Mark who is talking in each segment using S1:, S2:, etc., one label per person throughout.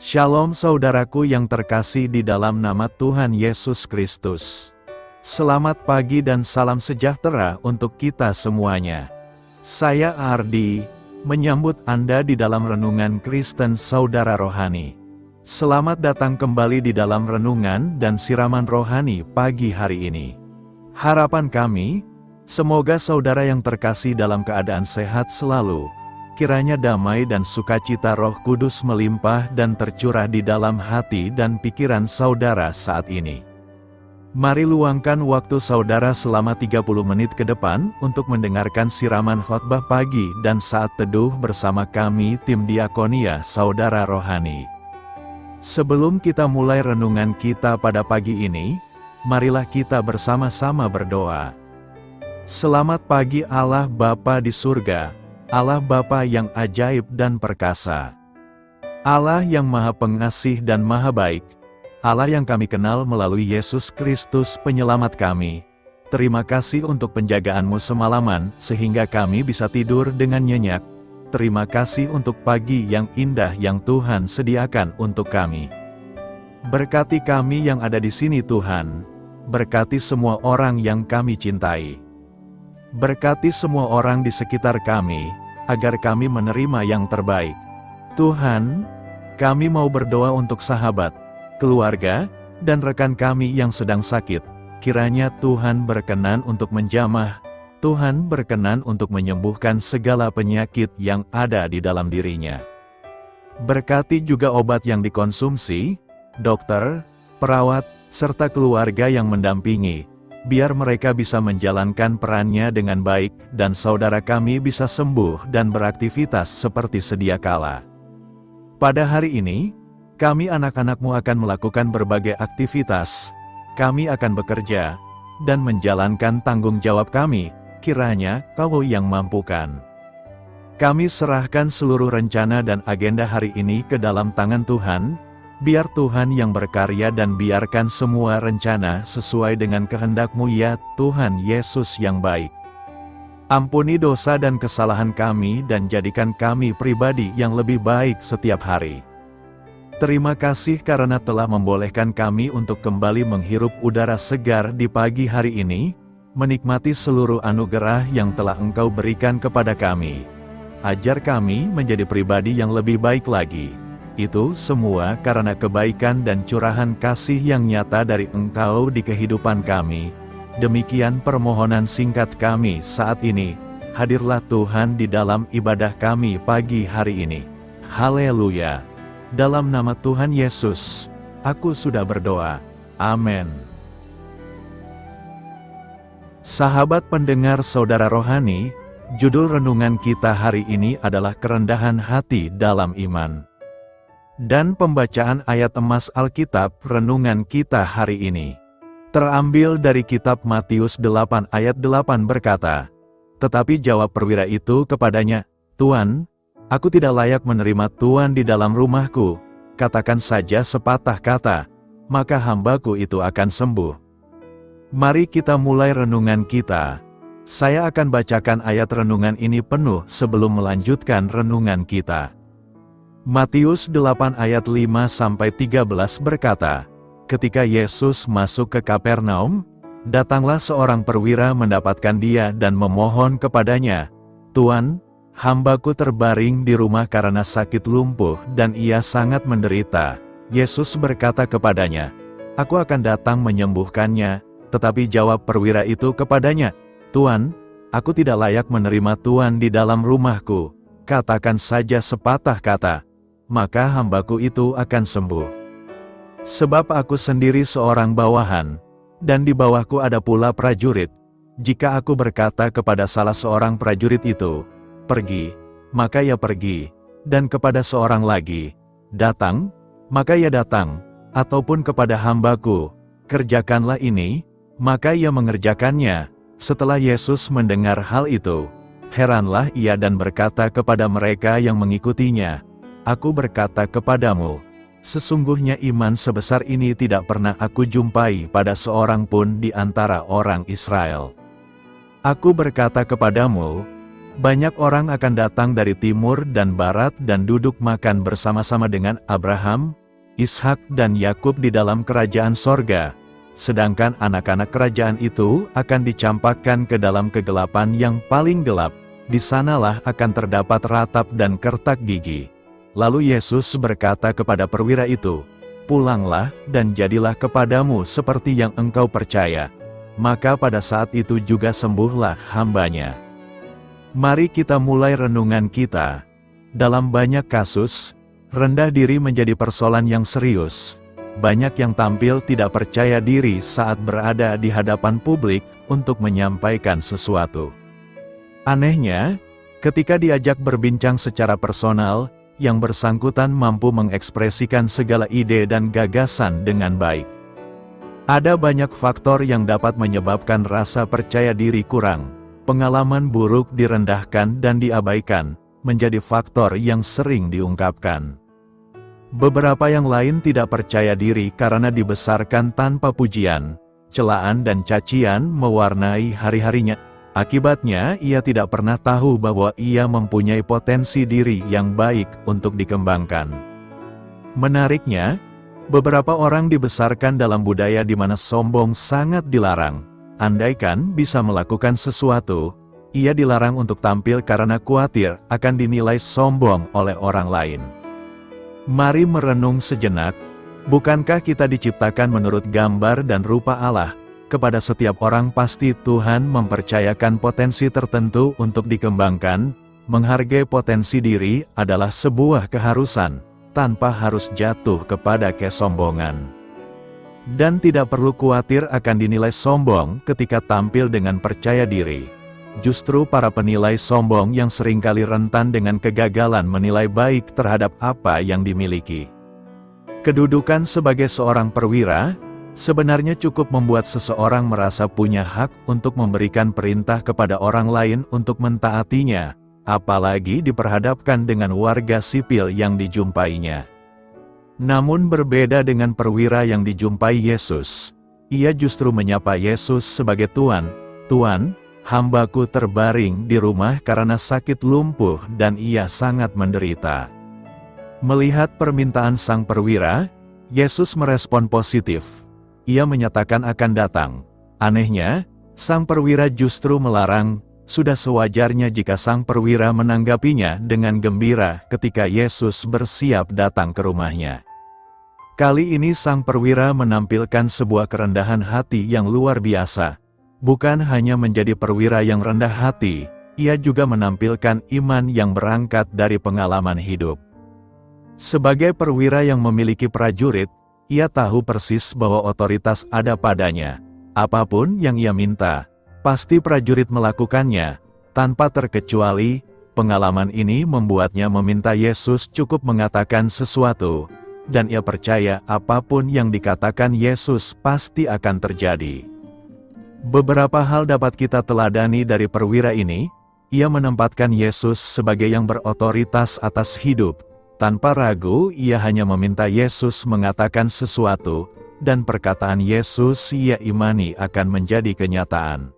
S1: Shalom saudaraku yang terkasih di dalam nama Tuhan Yesus Kristus. Selamat pagi dan salam sejahtera untuk kita semuanya. Saya Ardi, menyambut Anda di dalam Renungan Kristen Saudara Rohani. Selamat datang kembali di dalam renungan dan siraman rohani pagi hari ini. Harapan kami, semoga saudara yang terkasih dalam keadaan sehat selalu. Kiranya damai dan sukacita Roh Kudus melimpah dan tercurah di dalam hati dan pikiran saudara saat ini. Mari luangkan waktu saudara selama 30 menit ke depan untuk mendengarkan siraman khotbah pagi dan saat teduh bersama kami tim Diakonia Saudara Rohani. Sebelum kita mulai renungan kita pada pagi ini, marilah kita bersama-sama berdoa. Selamat pagi Allah Bapa di surga, Allah Bapa yang ajaib dan perkasa. Allah yang Maha Pengasih dan Maha Baik. Allah yang kami kenal melalui Yesus Kristus penyelamat kami. Terima kasih untuk penjagaan-Mu semalaman, sehingga kami bisa tidur dengan nyenyak. Terima kasih untuk pagi yang indah yang Tuhan sediakan untuk kami. Berkati kami yang ada di sini Tuhan. Berkati semua orang yang kami cintai. Berkati semua orang di sekitar kami, agar kami menerima yang terbaik. Tuhan, kami mau berdoa untuk sahabat, keluarga, dan rekan kami yang sedang sakit. Kiranya Tuhan berkenan untuk menjamah, Tuhan berkenan untuk menyembuhkan segala penyakit yang ada di dalam dirinya. Berkati juga obat yang dikonsumsi, dokter, perawat, serta keluarga yang mendampingi, biar mereka bisa menjalankan perannya dengan baik, dan saudara kami bisa sembuh dan beraktivitas seperti sedia kala. Pada hari ini, kami anak-anak-Mu akan melakukan berbagai aktivitas. Kami akan bekerja, dan menjalankan tanggung jawab kami, kiranya Kau yang mampukan. Kami serahkan seluruh rencana dan agenda hari ini ke dalam tangan Tuhan. Biar Tuhan yang berkarya dan biarkan semua rencana sesuai dengan kehendak-Mu ya Tuhan Yesus yang baik. Ampuni dosa dan kesalahan kami dan jadikan kami pribadi yang lebih baik setiap hari. Terima kasih karena telah membolehkan kami untuk kembali menghirup udara segar di pagi hari ini, menikmati seluruh anugerah yang telah Engkau berikan kepada kami. Ajar kami menjadi pribadi yang lebih baik lagi. Itu semua karena kebaikan dan curahan kasih yang nyata dari Engkau di kehidupan kami. Demikian permohonan singkat kami saat ini. Hadirlah Tuhan di dalam ibadah kami pagi hari ini. Haleluya. Dalam nama Tuhan Yesus, aku sudah berdoa. Amin. Sahabat pendengar saudara rohani, judul renungan kita hari ini adalah kerendahan hati dalam iman. Dan pembacaan ayat emas Alkitab renungan kita hari ini terambil dari kitab Matius 8 ayat 8 berkata, "Tetapi jawab perwira itu kepadanya, Tuan, aku tidak layak menerima Tuan di dalam rumahku, katakan saja sepatah kata, maka hambaku itu akan sembuh." Mari kita mulai renungan kita. Saya akan bacakan ayat renungan ini penuh sebelum melanjutkan renungan kita. Matius 8 ayat 5-13 berkata, ketika Yesus masuk ke Kapernaum, datanglah seorang perwira mendapatkan dia dan memohon kepadanya, "Tuan, hambaku terbaring di rumah karena sakit lumpuh dan ia sangat menderita." Yesus berkata kepadanya, "Aku akan datang menyembuhkannya." Tetapi jawab perwira itu kepadanya, "Tuan, aku tidak layak menerima Tuan di dalam rumahku. Katakan saja sepatah kata, maka hambaku itu akan sembuh. Sebab aku sendiri seorang bawahan, dan di bawahku ada pula prajurit. Jika aku berkata kepada salah seorang prajurit itu, 'Pergi,' maka ia pergi, dan kepada seorang lagi, 'Datang,' maka ia datang, ataupun kepada hambaku, 'Kerjakanlah ini,' maka ia mengerjakannya." Setelah Yesus mendengar hal itu, heranlah ia dan berkata kepada mereka yang mengikutinya, "Aku berkata kepadamu, sesungguhnya iman sebesar ini tidak pernah aku jumpai pada seorang pun di antara orang Israel. Aku berkata kepadamu, Banyak orang akan datang dari timur dan barat dan duduk makan bersama-sama dengan Abraham, Ishak dan Yakub di dalam kerajaan sorga. Sedangkan anak-anak kerajaan itu akan dicampakkan ke dalam kegelapan yang paling gelap. Di sanalah akan terdapat ratap dan kertak gigi. Lalu Yesus berkata kepada perwira itu, "Pulanglah dan jadilah kepadamu seperti yang engkau percaya." Maka pada saat itu juga sembuhlah hambanya. Mari kita mulai renungan kita. Dalam banyak kasus, rendah diri menjadi persoalan yang serius. Banyak yang tampil tidak percaya diri saat berada di hadapan publik untuk menyampaikan sesuatu. Anehnya, ketika diajak berbincang secara personal, yang bersangkutan mampu mengekspresikan segala ide dan gagasan dengan baik. Ada banyak faktor yang dapat menyebabkan rasa percaya diri kurang. Pengalaman buruk direndahkan dan diabaikan, menjadi faktor yang sering diungkapkan. Beberapa yang lain tidak percaya diri karena dibesarkan tanpa pujian, celaan dan cacian mewarnai hari-harinya. Akibatnya, ia tidak pernah tahu bahwa ia mempunyai potensi diri yang baik untuk dikembangkan. Menariknya, beberapa orang dibesarkan dalam budaya di mana sombong sangat dilarang. Andaikan bisa melakukan sesuatu, ia dilarang untuk tampil karena khawatir akan dinilai sombong oleh orang lain. Mari merenung sejenak, bukankah kita diciptakan menurut gambar dan rupa Allah? Kepada setiap orang pasti Tuhan mempercayakan potensi tertentu untuk dikembangkan. Menghargai potensi diri adalah sebuah keharusan, tanpa harus jatuh kepada kesombongan. Dan tidak perlu khawatir akan dinilai sombong ketika tampil dengan percaya diri. Justru para penilai sombong yang seringkali rentan dengan kegagalan menilai baik terhadap apa yang dimiliki. Kedudukan sebagai seorang perwira sebenarnya cukup membuat seseorang merasa punya hak untuk memberikan perintah kepada orang lain untuk mentaatinya, apalagi diperhadapkan dengan warga sipil yang dijumpainya. Namun berbeda dengan perwira yang dijumpai Yesus, ia justru menyapa Yesus sebagai Tuan. "Tuan, hambaku terbaring di rumah karena sakit lumpuh dan ia sangat menderita." Melihat permintaan sang perwira, Yesus merespon positif. Ia menyatakan akan datang. Anehnya, sang perwira justru melarang. Sudah sewajarnya jika sang perwira menanggapinya dengan gembira ketika Yesus bersiap datang ke rumahnya. Kali ini sang perwira menampilkan sebuah kerendahan hati yang luar biasa. Bukan hanya menjadi perwira yang rendah hati, ia juga menampilkan iman yang berangkat dari pengalaman hidup. Sebagai perwira yang memiliki prajurit, ia tahu persis bahwa otoritas ada padanya. Apapun yang ia minta, pasti prajurit melakukannya. Tanpa terkecuali, pengalaman ini membuatnya meminta Yesus cukup mengatakan sesuatu, dan ia percaya apapun yang dikatakan Yesus pasti akan terjadi. Beberapa hal dapat kita teladani dari perwira ini. Ia menempatkan Yesus sebagai yang berotoritas atas hidup. Tanpa ragu, ia hanya meminta Yesus mengatakan sesuatu, dan perkataan Yesus ia imani akan menjadi kenyataan.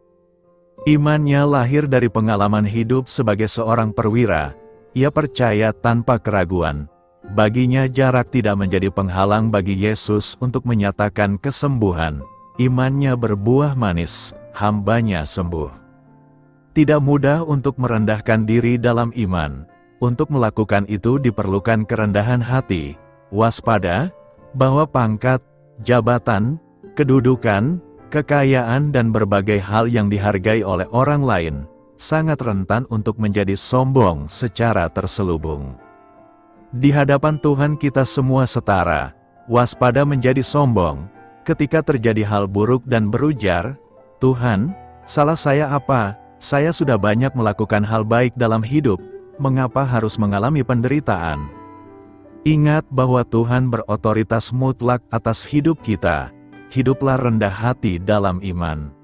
S1: Imannya lahir dari pengalaman hidup sebagai seorang perwira. Ia percaya tanpa keraguan. Baginya jarak tidak menjadi penghalang bagi Yesus untuk menyatakan kesembuhan. Imannya berbuah manis, hambanya sembuh. Tidak mudah untuk merendahkan diri dalam iman. Untuk melakukan itu diperlukan kerendahan hati, waspada, bahwa pangkat, jabatan, kedudukan, kekayaan dan berbagai hal yang dihargai oleh orang lain, sangat rentan untuk menjadi sombong secara terselubung. Di hadapan Tuhan kita semua setara, waspada menjadi sombong, ketika terjadi hal buruk dan berujar, "Tuhan, salah saya apa? Saya sudah banyak melakukan hal baik dalam hidup. Mengapa harus mengalami penderitaan?" Ingat bahwa Tuhan berotoritas mutlak atas hidup kita. Hiduplah rendah hati dalam iman.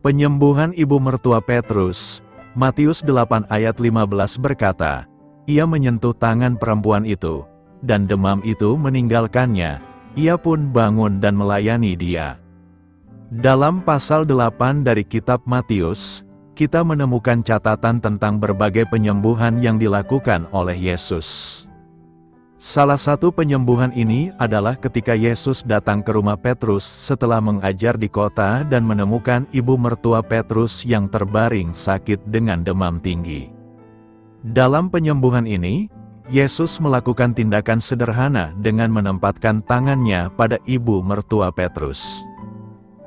S1: Penyembuhan ibu mertua Petrus, Matius 8 ayat 15 berkata, "Ia menyentuh tangan perempuan itu, dan demam itu meninggalkannya. Ia pun bangun dan melayani dia." Dalam pasal 8 dari kitab Matius, kita menemukan catatan tentang berbagai penyembuhan yang dilakukan oleh Yesus. Salah satu penyembuhan ini adalah ketika Yesus datang ke rumah Petrus setelah mengajar di kota dan menemukan ibu mertua Petrus yang terbaring sakit dengan demam tinggi. Dalam penyembuhan ini, Yesus melakukan tindakan sederhana dengan menempatkan tangannya pada ibu mertua Petrus.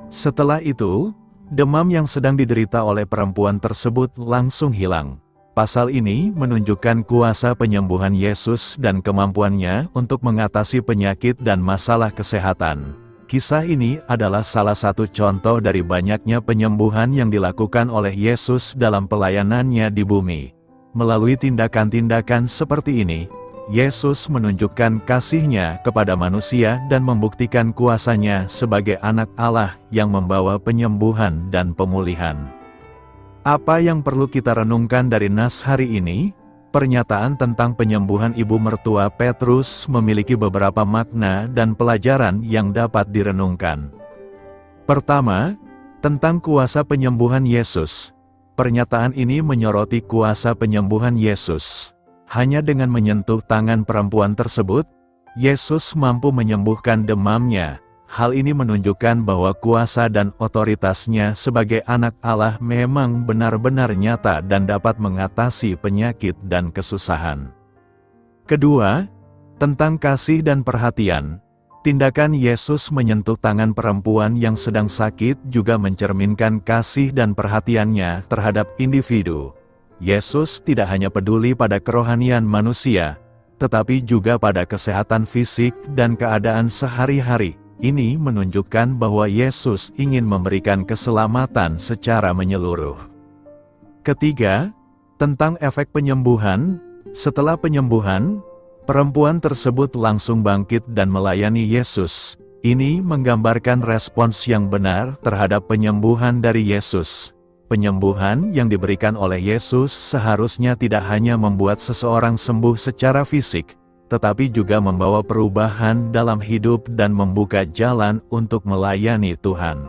S1: Setelah itu, demam yang sedang diderita oleh perempuan tersebut langsung hilang. Pasal ini menunjukkan kuasa penyembuhan Yesus dan kemampuannya untuk mengatasi penyakit dan masalah kesehatan. Kisah ini adalah salah satu contoh dari banyaknya penyembuhan yang dilakukan oleh Yesus dalam pelayanannya di bumi. Melalui tindakan-tindakan seperti ini, Yesus menunjukkan kasih-Nya kepada manusia dan membuktikan kuasa-Nya sebagai anak Allah yang membawa penyembuhan dan pemulihan. Apa yang perlu kita renungkan dari nas hari ini? Pernyataan tentang penyembuhan ibu mertua Petrus memiliki beberapa makna dan pelajaran yang dapat direnungkan. Pertama, tentang kuasa penyembuhan Yesus. Pernyataan ini menyoroti kuasa penyembuhan Yesus. Hanya dengan menyentuh tangan perempuan tersebut, Yesus mampu menyembuhkan demamnya. Hal ini menunjukkan bahwa kuasa dan otoritasnya sebagai anak Allah memang benar-benar nyata dan dapat mengatasi penyakit dan kesusahan. Kedua, tentang kasih dan perhatian. Tindakan Yesus menyentuh tangan perempuan yang sedang sakit juga mencerminkan kasih dan perhatiannya terhadap individu. Yesus tidak hanya peduli pada kerohanian manusia, tetapi juga pada kesehatan fisik dan keadaan sehari-hari. Ini menunjukkan bahwa Yesus ingin memberikan keselamatan secara menyeluruh. Ketiga, tentang efek penyembuhan. Setelah penyembuhan, perempuan tersebut langsung bangkit dan melayani Yesus. Ini menggambarkan respons yang benar terhadap penyembuhan dari Yesus. Penyembuhan yang diberikan oleh Yesus seharusnya tidak hanya membuat seseorang sembuh secara fisik, tetapi juga membawa perubahan dalam hidup dan membuka jalan untuk melayani Tuhan.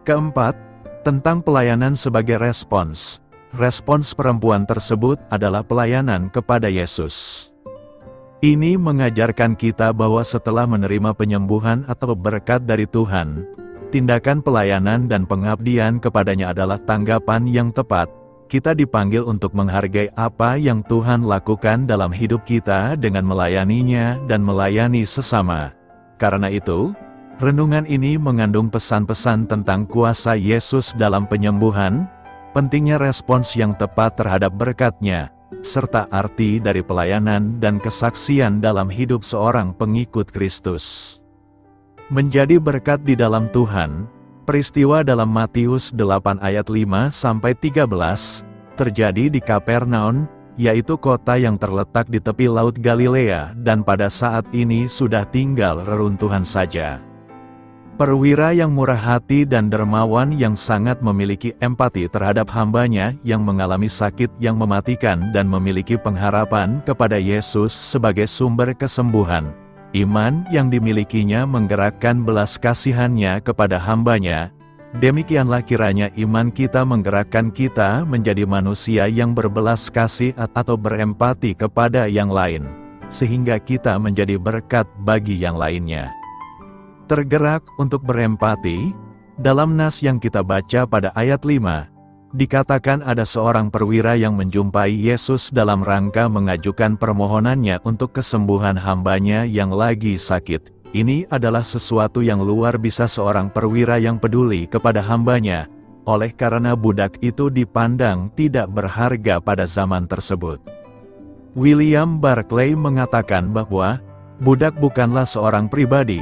S1: Keempat, tentang pelayanan sebagai respons. Respons perempuan tersebut adalah pelayanan kepada Yesus. Ini mengajarkan kita bahwa setelah menerima penyembuhan atau berkat dari Tuhan, tindakan pelayanan dan pengabdian kepadanya adalah tanggapan yang tepat. Kita dipanggil untuk menghargai apa yang Tuhan lakukan dalam hidup kita dengan melayaninya dan melayani sesama. Karena itu, renungan ini mengandung pesan-pesan tentang kuasa Yesus dalam penyembuhan, pentingnya respons yang tepat terhadap berkat-Nya, serta arti dari pelayanan dan kesaksian dalam hidup seorang pengikut Kristus. Menjadi berkat di dalam Tuhan. Peristiwa dalam Matius 8 ayat 5-13 terjadi di Kapernaum, yaitu kota yang terletak di tepi Laut Galilea dan pada saat ini sudah tinggal reruntuhan saja. Perwira yang murah hati dan dermawan yang sangat memiliki empati terhadap hambanya yang mengalami sakit yang mematikan dan memiliki pengharapan kepada Yesus sebagai sumber kesembuhan. Iman yang dimilikinya menggerakkan belas kasihannya kepada hambanya. Demikianlah kiranya iman kita menggerakkan kita menjadi manusia yang berbelas kasih atau berempati kepada yang lain, sehingga kita menjadi berkat bagi yang lainnya. Tergerak untuk berempati, dalam nas yang kita baca pada ayat 5, dikatakan ada seorang perwira yang menjumpai Yesus dalam rangka mengajukan permohonannya untuk kesembuhan hambanya yang lagi sakit. Ini adalah sesuatu yang luar biasa, seorang perwira yang peduli kepada hambanya, oleh karena budak itu dipandang tidak berharga pada zaman tersebut. William Barclay mengatakan bahwa, budak bukanlah seorang pribadi,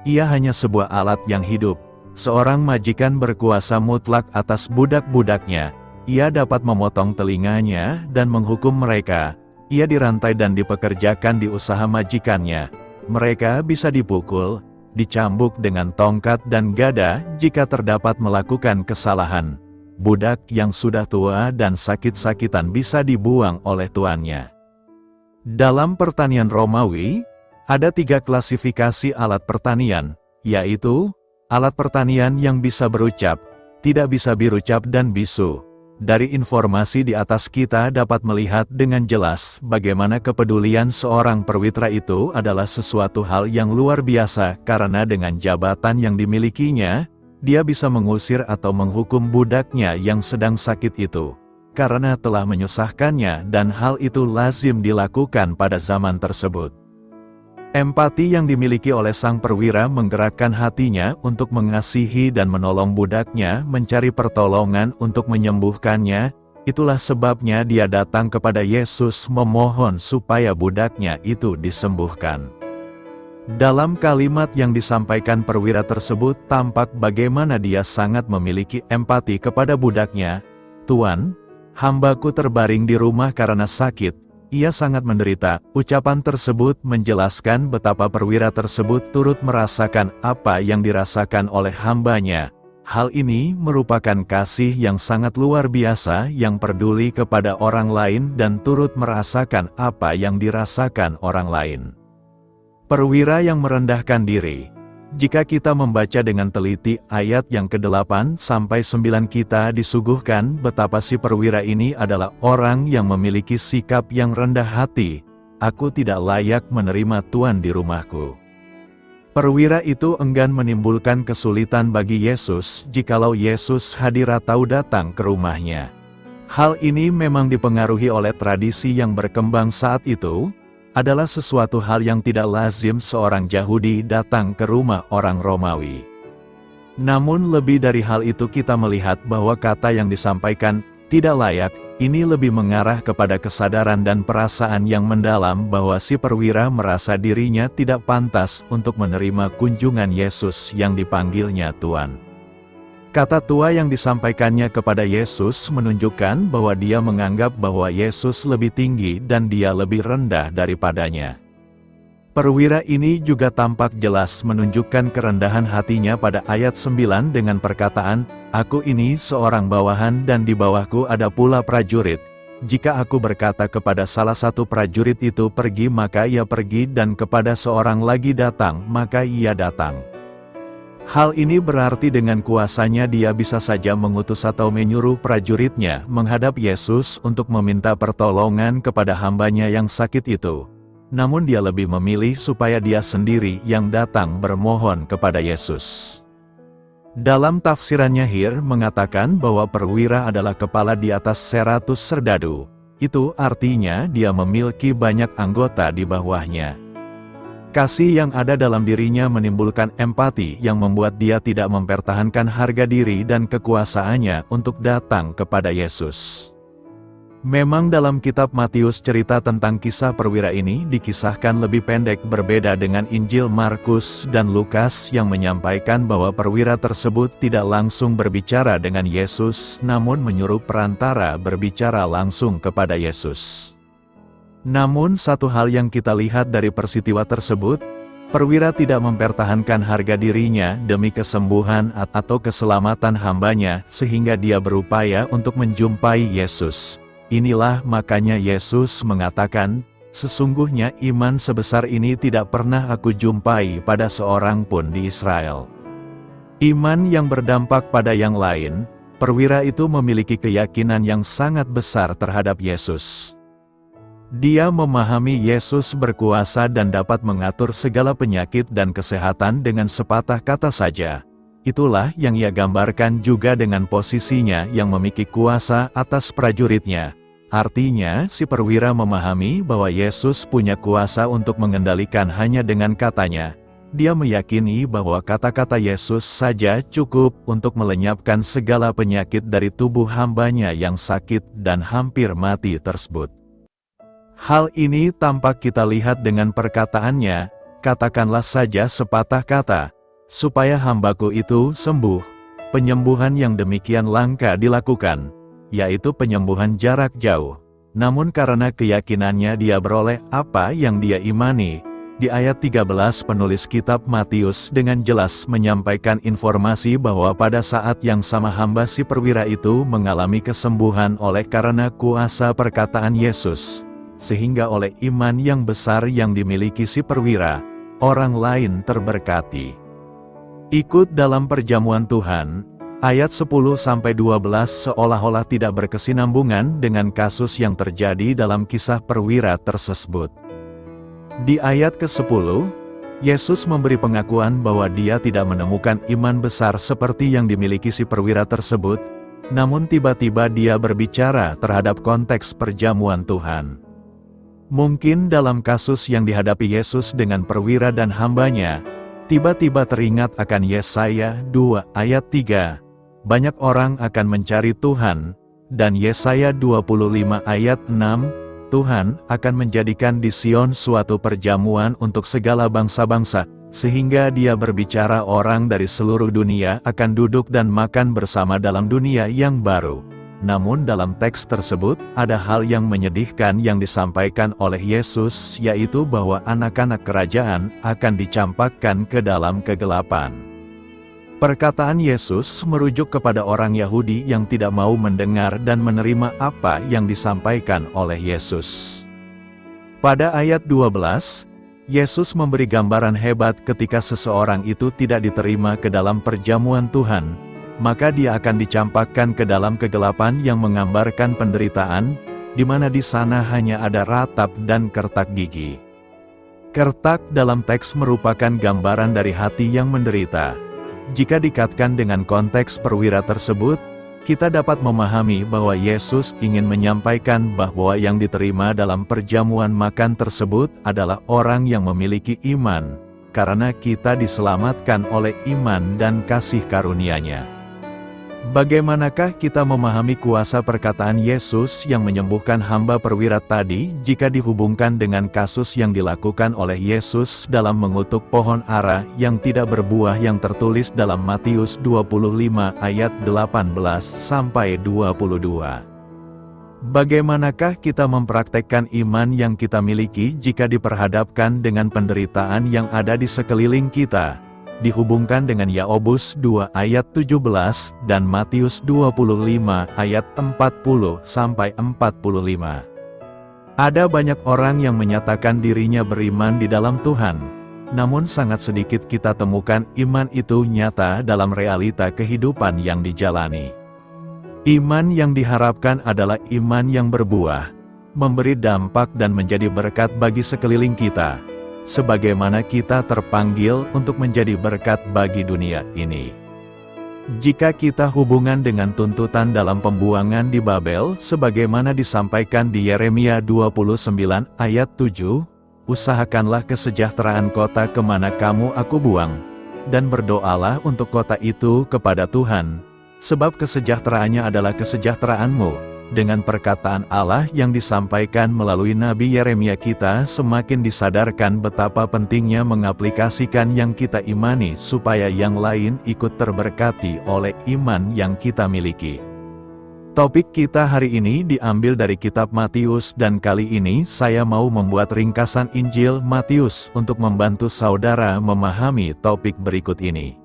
S1: ia hanya sebuah alat yang hidup. Seorang majikan berkuasa mutlak atas budak-budaknya. Ia dapat memotong telinganya dan menghukum mereka. Ia dirantai dan dipekerjakan di usaha majikannya. Mereka bisa dipukul, dicambuk dengan tongkat dan gada jika terdapat melakukan kesalahan. Budak yang sudah tua dan sakit-sakitan bisa dibuang oleh tuannya. Dalam pertanian Romawi, ada 3 klasifikasi alat pertanian, yaitu alat pertanian yang bisa berucap, tidak bisa berucap dan bisu. Dari informasi di atas kita dapat melihat dengan jelas bagaimana kepedulian seorang perwira itu adalah sesuatu hal yang luar biasa karena dengan jabatan yang dimilikinya, dia bisa mengusir atau menghukum budaknya yang sedang sakit itu, karena telah menyusahkannya dan hal itu lazim dilakukan pada zaman tersebut. Empati yang dimiliki oleh sang perwira menggerakkan hatinya untuk mengasihi dan menolong budaknya mencari pertolongan untuk menyembuhkannya. Itulah sebabnya dia datang kepada Yesus memohon supaya budaknya itu disembuhkan. Dalam kalimat yang disampaikan perwira tersebut tampak bagaimana dia sangat memiliki empati kepada budaknya. "Tuan, hambaku terbaring di rumah karena sakit. Ia sangat menderita." Ucapan tersebut menjelaskan betapa perwira tersebut turut merasakan apa yang dirasakan oleh hambanya. Hal ini merupakan kasih yang sangat luar biasa yang peduli kepada orang lain dan turut merasakan apa yang dirasakan orang lain. Perwira yang merendahkan diri. Jika kita membaca dengan teliti ayat yang ke-8 sampai 9, kita disuguhkan betapa si perwira ini adalah orang yang memiliki sikap yang rendah hati. "Aku tidak layak menerima Tuan di rumahku." Perwira itu enggan menimbulkan kesulitan bagi Yesus jikalau Yesus hadir atau datang ke rumahnya. Hal ini memang dipengaruhi oleh tradisi yang berkembang saat itu. Adalah sesuatu hal yang tidak lazim seorang Yahudi datang ke rumah orang Romawi. Namun lebih dari hal itu kita melihat bahwa kata yang disampaikan, "tidak layak," ini lebih mengarah kepada kesadaran dan perasaan yang mendalam bahwa si perwira merasa dirinya tidak pantas untuk menerima kunjungan Yesus yang dipanggilnya Tuan. Kata tua yang disampaikannya kepada Yesus menunjukkan bahwa dia menganggap bahwa Yesus lebih tinggi dan dia lebih rendah daripadanya. Perwira ini juga tampak jelas menunjukkan kerendahan hatinya pada ayat 9 dengan perkataan, "Aku ini seorang bawahan dan di bawahku ada pula prajurit. Jika aku berkata kepada salah satu prajurit itu pergi maka ia pergi dan kepada seorang lagi datang maka ia datang." Hal ini berarti dengan kuasanya dia bisa saja mengutus atau menyuruh prajuritnya menghadap Yesus untuk meminta pertolongan kepada hambanya yang sakit itu. Namun dia lebih memilih supaya dia sendiri yang datang bermohon kepada Yesus. Dalam tafsirannya Hir mengatakan bahwa perwira adalah kepala di atas 100 serdadu. Itu artinya dia memiliki banyak anggota di bawahnya. Kasih yang ada dalam dirinya menimbulkan empati yang membuat dia tidak mempertahankan harga diri dan kekuasaannya untuk datang kepada Yesus. Memang dalam kitab Matius cerita tentang kisah perwira ini dikisahkan lebih pendek berbeda dengan Injil Markus dan Lukas yang menyampaikan bahwa perwira tersebut tidak langsung berbicara dengan Yesus namun menyuruh perantara berbicara langsung kepada Yesus. Namun satu hal yang kita lihat dari peristiwa tersebut, perwira tidak mempertahankan harga dirinya demi kesembuhan atau keselamatan hambanya sehingga dia berupaya untuk menjumpai Yesus. Inilah makanya Yesus mengatakan, "Sesungguhnya iman sebesar ini tidak pernah aku jumpai pada seorang pun di Israel." Iman yang berdampak pada yang lain, perwira itu memiliki keyakinan yang sangat besar terhadap Yesus. Dia memahami Yesus berkuasa dan dapat mengatur segala penyakit dan kesehatan dengan sepatah kata saja. Itulah yang ia gambarkan juga dengan posisinya yang memiliki kuasa atas prajuritnya. Artinya, si perwira memahami bahwa Yesus punya kuasa untuk mengendalikan hanya dengan katanya. Dia meyakini bahwa kata-kata Yesus saja cukup untuk melenyapkan segala penyakit dari tubuh hambanya yang sakit dan hampir mati tersebut. Hal ini tampak kita lihat dengan perkataannya, "Katakanlah saja sepatah kata, supaya hambaku itu sembuh." Penyembuhan yang demikian langka dilakukan, yaitu penyembuhan jarak jauh. Namun karena keyakinannya dia beroleh apa yang dia imani. Di ayat 13 penulis kitab Matius dengan jelas menyampaikan informasi bahwa pada saat yang sama hamba si perwira itu mengalami kesembuhan oleh karena kuasa perkataan Yesus. Sehingga oleh iman yang besar yang dimiliki si perwira, orang lain terberkati. Ikut dalam perjamuan Tuhan. Ayat 10-12 seolah-olah tidak berkesinambungan dengan kasus yang terjadi dalam kisah perwira tersebut. Di ayat ke-10, Yesus memberi pengakuan bahwa dia tidak menemukan iman besar seperti yang dimiliki si perwira tersebut, namun tiba-tiba dia berbicara terhadap konteks perjamuan Tuhan. Mungkin dalam kasus yang dihadapi Yesus dengan perwira dan hambanya, tiba-tiba teringat akan Yesaya 2 ayat 3, banyak orang akan mencari Tuhan, dan Yesaya 25 ayat 6, Tuhan akan menjadikan di Sion suatu perjamuan untuk segala bangsa-bangsa, sehingga dia berbicara orang dari seluruh dunia akan duduk dan makan bersama dalam dunia yang baru. Namun dalam teks tersebut, ada hal yang menyedihkan yang disampaikan oleh Yesus, yaitu bahwa anak-anak kerajaan akan dicampakkan ke dalam kegelapan. Perkataan Yesus merujuk kepada orang Yahudi yang tidak mau mendengar dan menerima apa yang disampaikan oleh Yesus. Pada ayat 12, Yesus memberi gambaran hebat ketika seseorang itu tidak diterima ke dalam perjamuan Tuhan, maka dia akan dicampakkan ke dalam kegelapan yang menggambarkan penderitaan, di mana di sana hanya ada ratap dan kertak gigi. Kertak dalam teks merupakan gambaran dari hati yang menderita. Jika dikaitkan dengan konteks perwira tersebut, kita dapat memahami bahwa Yesus ingin menyampaikan bahwa yang diterima dalam perjamuan makan tersebut adalah orang yang memiliki iman, karena kita diselamatkan oleh iman dan kasih karunia-Nya. Bagaimanakah kita memahami kuasa perkataan Yesus yang menyembuhkan hamba perwira tadi jika dihubungkan dengan kasus yang dilakukan oleh Yesus dalam mengutuk pohon ara yang tidak berbuah yang tertulis dalam Matius 25 ayat 18-22? Bagaimanakah kita mempraktekkan iman yang kita miliki jika diperhadapkan dengan penderitaan yang ada di sekeliling kita? Dihubungkan dengan Yakobus 2 ayat 17 dan Matius 25 ayat 40-45. Ada banyak orang yang menyatakan dirinya beriman di dalam Tuhan, namun sangat sedikit kita temukan iman itu nyata dalam realita kehidupan yang dijalani. Iman yang diharapkan adalah iman yang berbuah, memberi dampak dan menjadi berkat bagi sekeliling kita, sebagaimana kita terpanggil untuk menjadi berkat bagi dunia ini. Jika kita hubungan dengan tuntutan dalam pembuangan di Babel, sebagaimana disampaikan di Yeremia 29 ayat 7, usahakanlah kesejahteraan kota kemana kamu aku buang, dan berdoalah untuk kota itu kepada Tuhan, sebab kesejahteraannya adalah kesejahteraanmu. Dengan perkataan Allah yang disampaikan melalui Nabi Yeremia, kita semakin disadarkan betapa pentingnya mengaplikasikan yang kita imani supaya yang lain ikut terberkati oleh iman yang kita miliki. Topik kita hari ini diambil dari kitab Matius dan kali ini saya mau membuat ringkasan Injil Matius untuk membantu saudara memahami topik berikut ini.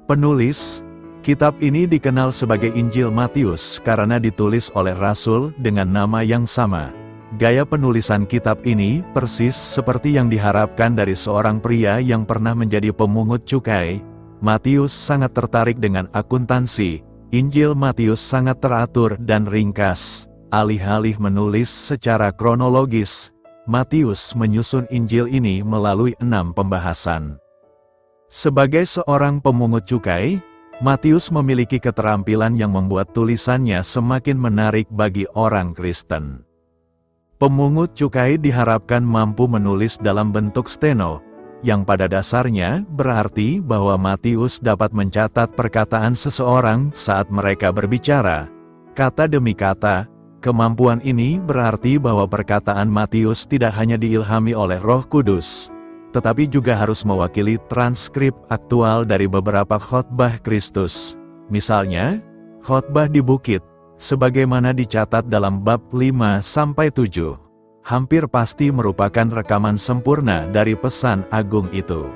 S1: Penulis kitab ini dikenal sebagai Injil Matius karena ditulis oleh Rasul dengan nama yang sama. Gaya penulisan kitab ini persis seperti yang diharapkan dari seorang pria yang pernah menjadi pemungut cukai. Matius sangat tertarik dengan akuntansi. Injil Matius sangat teratur dan ringkas. Alih-alih menulis secara kronologis, Matius menyusun Injil ini melalui 6 pembahasan. Sebagai seorang pemungut cukai, Matius memiliki keterampilan yang membuat tulisannya semakin menarik bagi orang Kristen. Pemungut cukai diharapkan mampu menulis dalam bentuk steno, yang pada dasarnya berarti bahwa Matius dapat mencatat perkataan seseorang saat mereka berbicara, kata demi kata. Kemampuan ini berarti bahwa perkataan Matius tidak hanya diilhami oleh Roh Kudus, tetapi juga harus mewakili transkrip aktual dari beberapa khotbah Kristus. Misalnya, khotbah di bukit, sebagaimana dicatat dalam bab 5-7, hampir pasti merupakan rekaman sempurna dari pesan agung itu.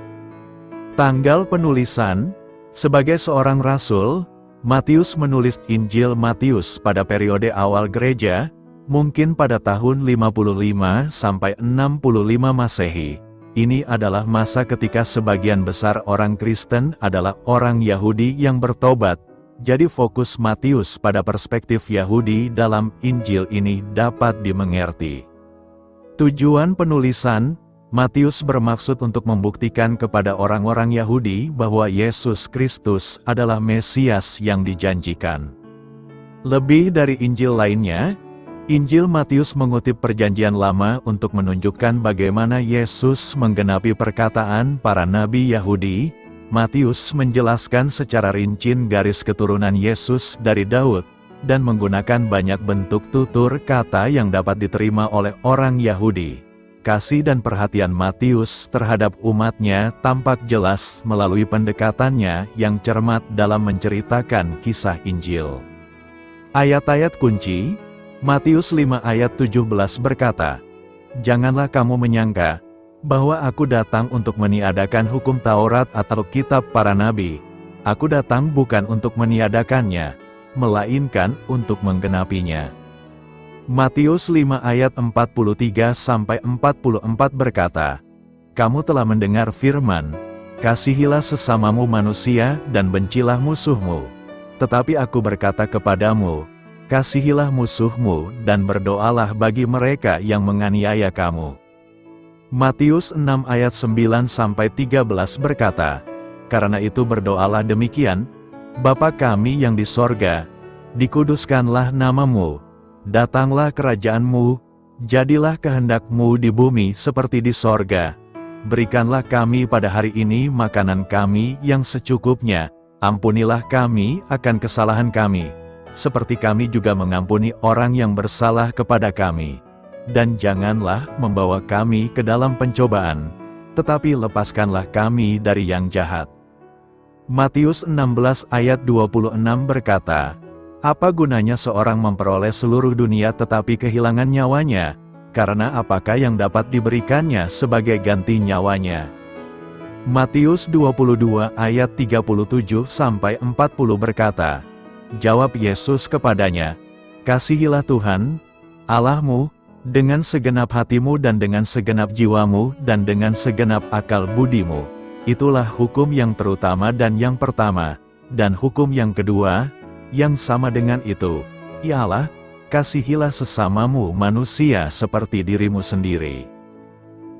S1: Tanggal penulisan, sebagai seorang rasul, Matius menulis Injil Matius pada periode awal gereja, mungkin pada tahun 55-65 Masehi. Ini adalah masa ketika sebagian besar orang Kristen adalah orang Yahudi yang bertobat, Jadi fokus Matius pada perspektif Yahudi dalam Injil ini dapat dimengerti. Tujuan penulisan, Matius bermaksud untuk membuktikan kepada orang-orang Yahudi bahwa Yesus Kristus adalah Mesias yang dijanjikan. Lebih dari Injil lainnya, Injil Matius mengutip Perjanjian Lama untuk menunjukkan bagaimana Yesus menggenapi perkataan para nabi Yahudi. Matius menjelaskan secara rinci garis keturunan Yesus dari Daud, dan menggunakan banyak bentuk tutur kata yang dapat diterima oleh orang Yahudi. Kasih dan perhatian Matius terhadap umatnya tampak jelas melalui pendekatannya yang cermat dalam menceritakan kisah Injil. Ayat-ayat kunci, Matius 5 ayat 17 berkata, "Janganlah kamu menyangka bahwa aku datang untuk meniadakan hukum Taurat atau kitab para nabi. Aku datang bukan untuk meniadakannya, melainkan untuk menggenapinya." Matius 5 ayat 43-44 berkata, "Kamu telah mendengar firman, kasihilah sesamamu manusia dan bencilah musuhmu. Tetapi aku berkata kepadamu, kasihilah musuhmu dan berdoalah bagi mereka yang menganiaya kamu." Matius 6 ayat 9-13 berkata, "Karena itu berdoalah demikian, Bapa kami yang di sorga, dikuduskanlah namamu, datanglah kerajaanmu, jadilah kehendakmu di bumi seperti di sorga. Berikanlah kami pada hari ini makanan kami yang secukupnya, ampunilah kami akan kesalahan kami, seperti kami juga mengampuni orang yang bersalah kepada kami. Dan janganlah membawa kami ke dalam pencobaan, tetapi lepaskanlah kami dari yang jahat." Matius 16 ayat 26 berkata, "Apa gunanya seorang memperoleh seluruh dunia tetapi kehilangan nyawanya? Karena apakah yang dapat diberikannya sebagai ganti nyawanya?" Matius 22 ayat 37-40 berkata, Jawab Yesus kepadanya, "Kasihilah Tuhan, Allahmu, dengan segenap hatimu dan dengan segenap jiwamu dan dengan segenap akal budimu. Itulah hukum yang terutama dan yang pertama. Dan hukum yang kedua, yang sama dengan itu, ialah, kasihilah sesamamu manusia seperti dirimu sendiri."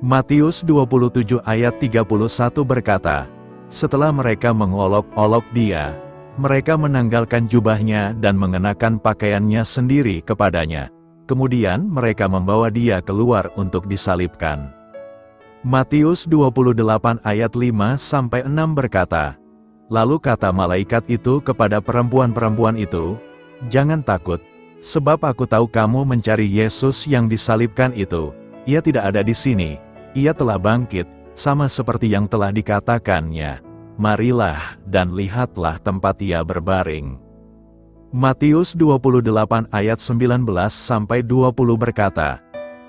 S1: Matius 27 ayat 31 berkata, "Setelah mereka mengolok-olok dia, mereka menanggalkan jubahnya dan mengenakan pakaiannya sendiri kepadanya. Kemudian mereka membawa dia keluar untuk disalibkan." Matius 28 ayat 5-6 berkata, "Lalu kata malaikat itu kepada perempuan-perempuan itu, 'Jangan takut, sebab aku tahu kamu mencari Yesus yang disalibkan itu. Ia tidak ada di sini. Ia telah bangkit, sama seperti yang telah dikatakannya. Marilah dan lihatlah tempat ia berbaring.'" Matius 28 ayat 19-20 berkata,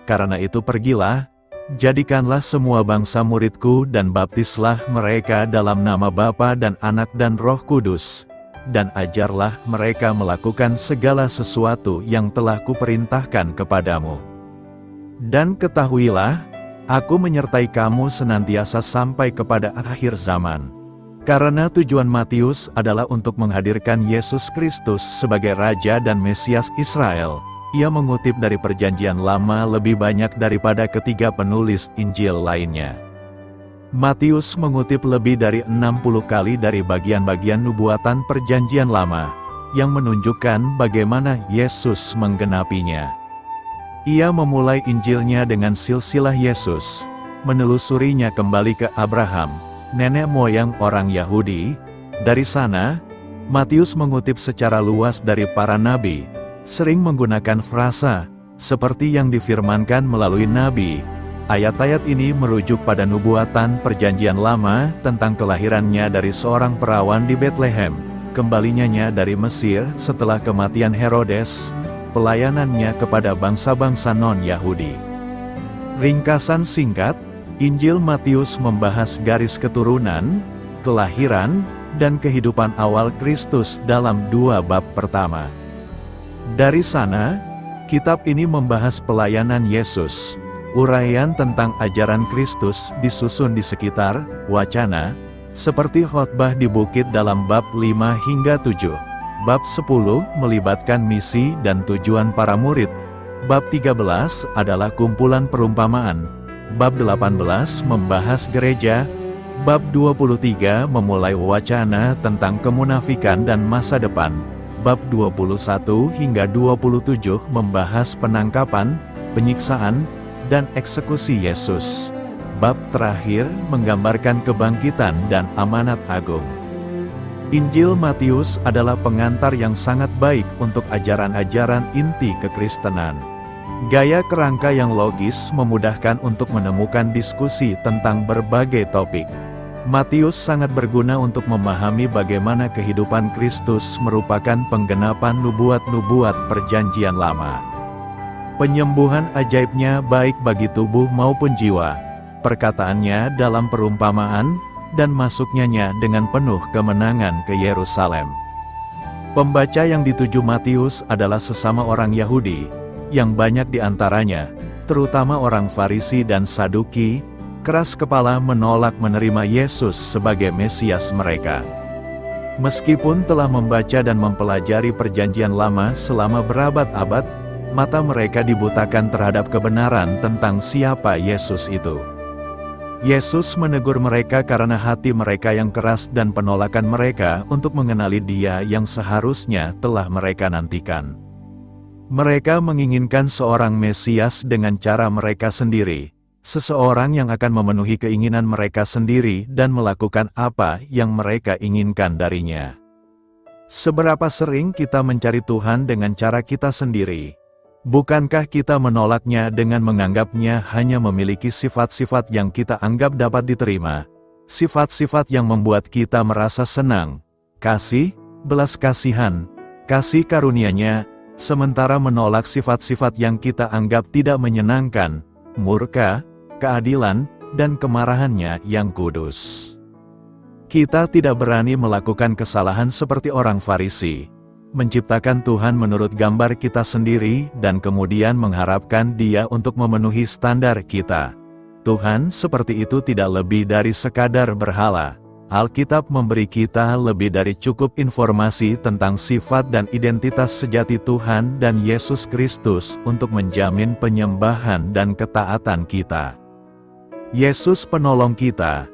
S1: "Karena itu pergilah, jadikanlah semua bangsa muridku dan baptislah mereka dalam nama Bapa dan Anak dan Roh Kudus, dan ajarlah mereka melakukan segala sesuatu yang telah kuperintahkan kepadamu. Dan ketahuilah, aku menyertai kamu senantiasa sampai kepada akhir zaman." Karena tujuan Matius adalah untuk menghadirkan Yesus Kristus sebagai Raja dan Mesias Israel, ia mengutip dari Perjanjian Lama lebih banyak daripada ketiga penulis Injil lainnya. Matius mengutip lebih dari 60 kali dari bagian-bagian nubuatan Perjanjian Lama, yang menunjukkan bagaimana Yesus menggenapinya. Ia memulai Injilnya dengan silsilah Yesus, menelusurinya kembali ke Abraham, nenek moyang orang Yahudi. Dari sana, Matius mengutip secara luas dari para nabi, sering menggunakan frasa, seperti yang difirmankan melalui nabi. Ayat-ayat ini merujuk pada nubuatan Perjanjian Lama tentang kelahirannya dari seorang perawan di Betlehem, kembalinya dari Mesir setelah kematian Herodes, pelayanannya kepada bangsa-bangsa non-Yahudi. Ringkasan singkat, Injil Matius membahas garis keturunan, kelahiran, dan kehidupan awal Kristus dalam 2 bab pertama. Dari sana, kitab ini membahas pelayanan Yesus. Uraian tentang ajaran Kristus disusun di sekitar wacana, seperti khotbah di bukit dalam bab 5-7. Bab 10 melibatkan misi dan tujuan para murid. Bab 13 adalah kumpulan perumpamaan. Bab 18 membahas gereja. Bab 23 memulai wacana tentang kemunafikan dan masa depan. Bab 21 hingga 27 membahas penangkapan, penyiksaan, dan eksekusi Yesus. Bab terakhir menggambarkan kebangkitan dan amanat agung. Injil Matius adalah pengantar yang sangat baik untuk ajaran-ajaran inti kekristenan. Gaya kerangka yang logis memudahkan untuk menemukan diskusi tentang berbagai topik. Matius sangat berguna untuk memahami bagaimana kehidupan Kristus merupakan penggenapan nubuat-nubuat Perjanjian Lama. Penyembuhan ajaibnya baik bagi tubuh maupun jiwa. Perkataannya dalam perumpamaan, dan masuknya dengan penuh kemenangan ke Yerusalem. Pembaca yang dituju Matius adalah sesama orang Yahudi, yang banyak diantaranya, terutama orang Farisi dan Saduki, keras kepala menolak menerima Yesus sebagai Mesias mereka. Meskipun telah membaca dan mempelajari Perjanjian Lama selama berabad-abad, mata mereka dibutakan terhadap kebenaran tentang siapa Yesus itu. Yesus menegur mereka karena hati mereka yang keras dan penolakan mereka untuk mengenali Dia yang seharusnya telah mereka nantikan. Mereka menginginkan seorang Mesias dengan cara mereka sendiri. Seseorang yang akan memenuhi keinginan mereka sendiri dan melakukan apa yang mereka inginkan darinya. Seberapa sering kita mencari Tuhan dengan cara kita sendiri? Bukankah kita menolaknya dengan menganggapnya hanya memiliki sifat-sifat yang kita anggap dapat diterima? Sifat-sifat yang membuat kita merasa senang, kasih, belas kasihan, kasih karunia-Nya, sementara menolak sifat-sifat yang kita anggap tidak menyenangkan, murka, keadilan, dan kemarahan-Nya yang kudus. Kita tidak berani melakukan kesalahan seperti orang Farisi, menciptakan Tuhan menurut gambar kita sendiri dan kemudian mengharapkan Dia untuk memenuhi standar kita. Tuhan seperti itu tidak lebih dari sekadar berhala. Alkitab memberi kita lebih dari cukup informasi tentang sifat dan identitas sejati Tuhan dan Yesus Kristus untuk menjamin penyembahan dan ketaatan kita. Yesus penolong kita.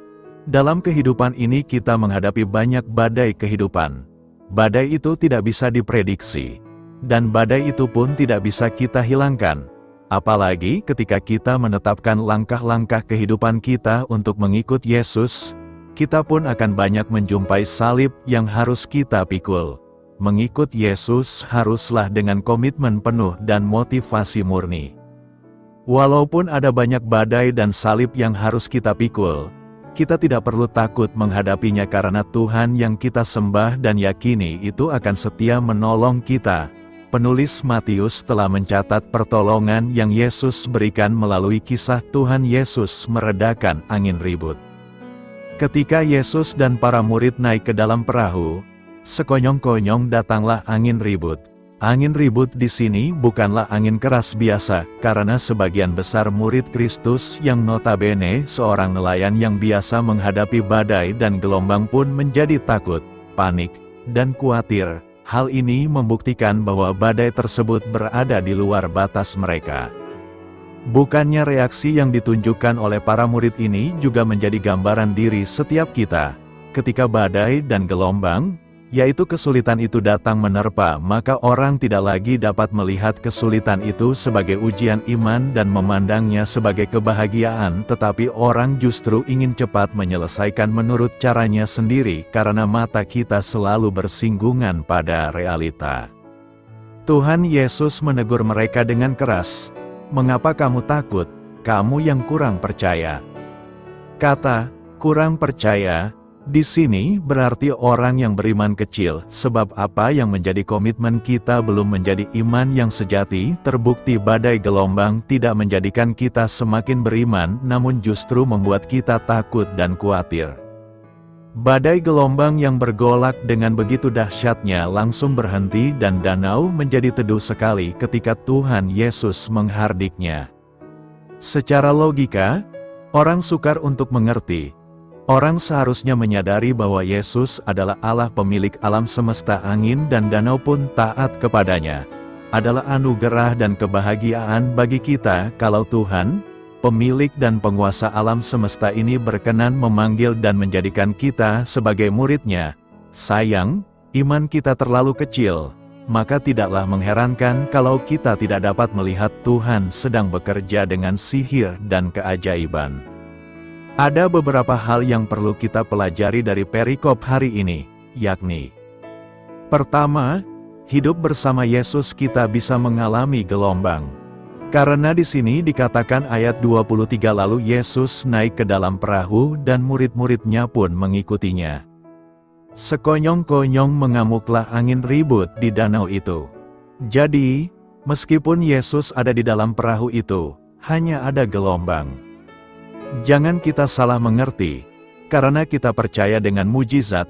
S1: Dalam kehidupan ini kita menghadapi banyak badai kehidupan. Badai itu tidak bisa diprediksi. Dan badai itu pun tidak bisa kita hilangkan. Apalagi ketika kita menetapkan langkah-langkah kehidupan kita untuk mengikut Yesus, kita pun akan banyak menjumpai salib yang harus kita pikul. Mengikut Yesus haruslah dengan komitmen penuh dan motivasi murni. Walaupun ada banyak badai dan salib yang harus kita pikul, kita tidak perlu takut menghadapinya karena Tuhan yang kita sembah dan yakini itu akan setia menolong kita. Penulis Matius telah mencatat pertolongan yang Yesus berikan melalui kisah Tuhan Yesus meredakan angin ribut. Ketika Yesus dan para murid naik ke dalam perahu, sekonyong-konyong datanglah angin ribut. Angin ribut di sini bukanlah angin keras biasa, karena sebagian besar murid Kristus yang notabene seorang nelayan yang biasa menghadapi badai dan gelombang pun menjadi takut, panik, dan khawatir. Hal ini membuktikan bahwa badai tersebut berada di luar batas mereka. Bukannya reaksi yang ditunjukkan oleh para murid ini juga menjadi gambaran diri setiap kita. Ketika badai dan gelombang, yaitu kesulitan itu datang menerpa, maka orang tidak lagi dapat melihat kesulitan itu sebagai ujian iman dan memandangnya sebagai kebahagiaan, tetapi orang justru ingin cepat menyelesaikan menurut caranya sendiri karena mata kita selalu bersinggungan pada realita. Tuhan Yesus menegur mereka dengan keras, "Mengapa kamu takut, kamu yang kurang percaya?" Kata "kurang percaya" di sini berarti orang yang beriman kecil, sebab apa yang menjadi komitmen kita belum menjadi iman yang sejati. Terbukti badai gelombang tidak menjadikan kita semakin beriman, namun justru membuat kita takut dan khawatir. Badai gelombang yang bergolak dengan begitu dahsyatnya langsung berhenti dan danau menjadi teduh sekali ketika Tuhan Yesus menghardiknya. Secara logika, orang sukar untuk mengerti. Orang seharusnya menyadari bahwa Yesus adalah Allah pemilik alam semesta, angin dan danau pun taat kepadanya. Adalah anugerah dan kebahagiaan bagi kita kalau Tuhan, pemilik dan penguasa alam semesta ini berkenan memanggil dan menjadikan kita sebagai murid-Nya. Sayang, iman kita terlalu kecil, maka tidaklah mengherankan kalau kita tidak dapat melihat Tuhan sedang bekerja dengan sihir dan keajaiban. Ada beberapa hal yang perlu kita pelajari dari perikop hari ini, yakni: pertama, hidup bersama Yesus kita bisa mengalami gelombang. Karena di sini dikatakan ayat 23, lalu Yesus naik ke dalam perahu dan murid-muridnya pun mengikutinya. Sekonyong-konyong mengamuklah angin ribut di danau itu. Jadi, meskipun Yesus ada di dalam perahu itu, hanya ada gelombang. Jangan kita salah mengerti, karena kita percaya dengan mujizat,